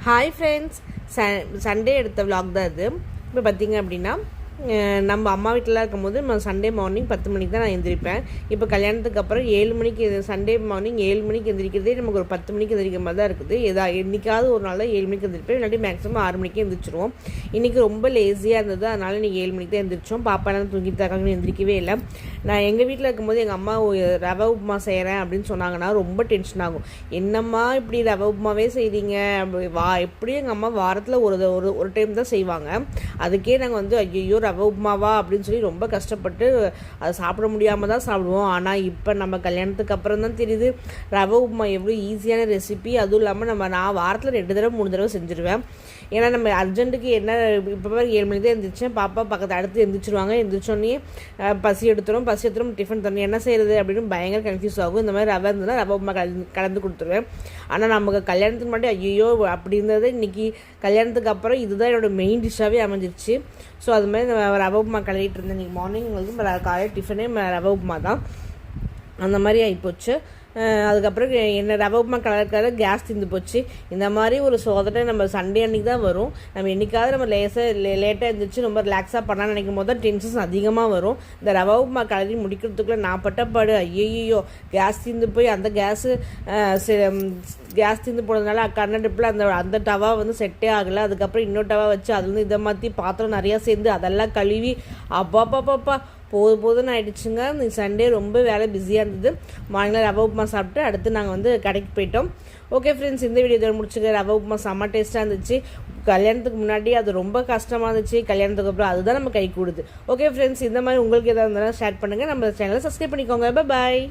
Hi friends, Sunday எடுத்த vlog தான் இது. இப்போ பார்த்திங்க அப்படின்னா நம்ம அம்மா வீட்டிலலாம் இருக்கும்போது நம்ம சண்டே மார்னிங் 10 மணிக்கு தான் நான் எழுந்திரிப்பேன். இப்போ கல்யாணத்துக்கு அப்புறம் 7 மணிக்கு சண்டே மார்னிங் 7 மணிக்கு எழுந்திரிக்கிறதே நமக்கு ஒரு 10 மணிக்கு எழுந்திரிக்கிற மாதிரி தான் இருக்குது. என்றைக்காவது ஒரு நாள் தான் 7 மணிக்கு எழுந்திரிப்பேன், இல்லாட்டி மேக்ஸிமம் 6 மணிக்கு எழுந்திரிச்சிருவோம். இன்றைக்கி ரொம்ப லேசியாக இருந்தது, அதனால் இன்றைக்கி 7 மணிக்கு தான் எழுந்திரிச்சோம். பாப்பாலாம் தூங்கிட்டு இருக்காங்க, எழுந்திரிக்கவே இல்லை. நான் எங்கள் வீட்டில் இருக்கும்போது எங்கள் அம்மா ரவை உப்புமா செய்கிறேன் அப்படின்னு சொன்னாங்கன்னா ரொம்ப டென்ஷன் ஆகும். என்னம்மா இப்படி ரவை உப்புமாவே செய்கிறீங்க? எப்படியும் எங்கள் அம்மா வாரத்தில் ஒரு டைம் தான் செய்வாங்க. அதுக்கே நாங்கள் வந்து ஐயோ ரவை உப்புமாவா அப்படின்னு சொல்லி ரொம்ப கஷ்டப்பட்டு அதை சாப்பிட முடியாமல் தான் சாப்பிடுவோம். ஆனால் இப்போ நம்ம கல்யாணத்துக்கு அப்புறம் தான் தெரியுது ரவை உப்புமா எவ்வளோ ஈஸியான ரெசிபி. அதுவும் இல்லாமல் நான் வாரத்தில் 2 தடவை 3 தடவை செஞ்சுருவேன். ஏன்னா நம்ம அர்ஜென்ட்டுக்கு என்ன இப்போ 7 மணிக்கு தான் எழுந்திரிச்சேன். பாப்பா பக்கத்து அடுத்து எழுந்திரிச்சிருவாங்க. எழுந்திரிச்சோடனே பசி எடுத்துரும் டிஃபன் தண்ணி என்ன செய்கிறது அப்படின்னு பயங்கர கன்ஃபியூஸ் ஆகும். இந்த மாதிரி ரவை இருந்ததுன்னா ரவை உப்புமா கலந்து கொடுத்துருவேன். ஆனால் நமக்கு கல்யாணத்துக்கு முன்னாடி ஐயோ அப்படி இருந்தது. இன்றைக்கி கல்யாணத்துக்கு அப்புறம் இதுதான் என்னோடய மெயின் டிஷ்ஷாகவே அமைஞ்சிருச்சு. ஸோ அது மாதிரி ரவை உப்புமா கலரிட்டு இருந்தேன். இன்றைக்கி மார்னிங் வந்து காலையில் டிஃபனே ரவை உப்புமா தான். அந்த மாதிரி ஆகிப்போச்சு. அதுக்கப்புறம் என்ன ரவை உப்புமா கலர் கேஸ் தீர்ந்து போச்சு. இந்த மாதிரி ஒரு சோதனை நம்ம சண்டே அன்றைக்கி தான் வரும். நம்ம என்றைக்காவது நம்ம லேட்டாக இருந்துச்சு ரொம்ப ரிலாக்ஸாக பண்ணலான்னு நினைக்கும் போது தான் டென்ஷன்ஸ் அதிகமாக வரும். இந்த ரவை உப்புமா கலரி முடிக்கிறதுக்குள்ளே நான் பட்டப்பாடு ஐயோ கேஸ் தீர்ந்து போய் அந்த கேஸ் தீர்ந்து போனதுனால கண்ணடுப்பில் அந்த டவா வந்து செட்டே ஆகலை. அதுக்கப்புறம் இன்னொரு டவா வச்சு அதுலேருந்து இதை மாற்றி பாத்திரம் நிறையா சேர்ந்து அதெல்லாம் கழுவி அப்பாப்பாப்பாப்பா போதுன்னு ஆகிடுச்சுங்க. இந்த சண்டே ரொம்ப வேலை பிஸியாக இருந்தது. மார்னிங்கில் ரவை உப்புமா சாப்பிட்டு அடுத்து நாங்கள் வந்து கடைக்கு போயிட்டோம். ஓகே ஃப்ரெண்ட்ஸ், இந்த வீடியோ முடிச்சுக்க. ரவை உப்புமா செம்ம டேஸ்ட்டாக இருந்துச்சு. கல்யாணத்துக்கு முன்னாடி அது ரொம்ப கஷ்டமாக இருந்துச்சு, கல்யாணத்துக்கு அப்புறம் அதுதான் நம்ம கை கூடுது. ஓகே ஃப்ரெண்ட்ஸ், இந்த மாதிரி உங்களுக்கு எதாவது இருந்தாலும் ஷேர் பண்ணுங்கள். நம்ம சேனலை சப்ஸ்கிரைப் பண்ணிக்கோங்க. பாய்.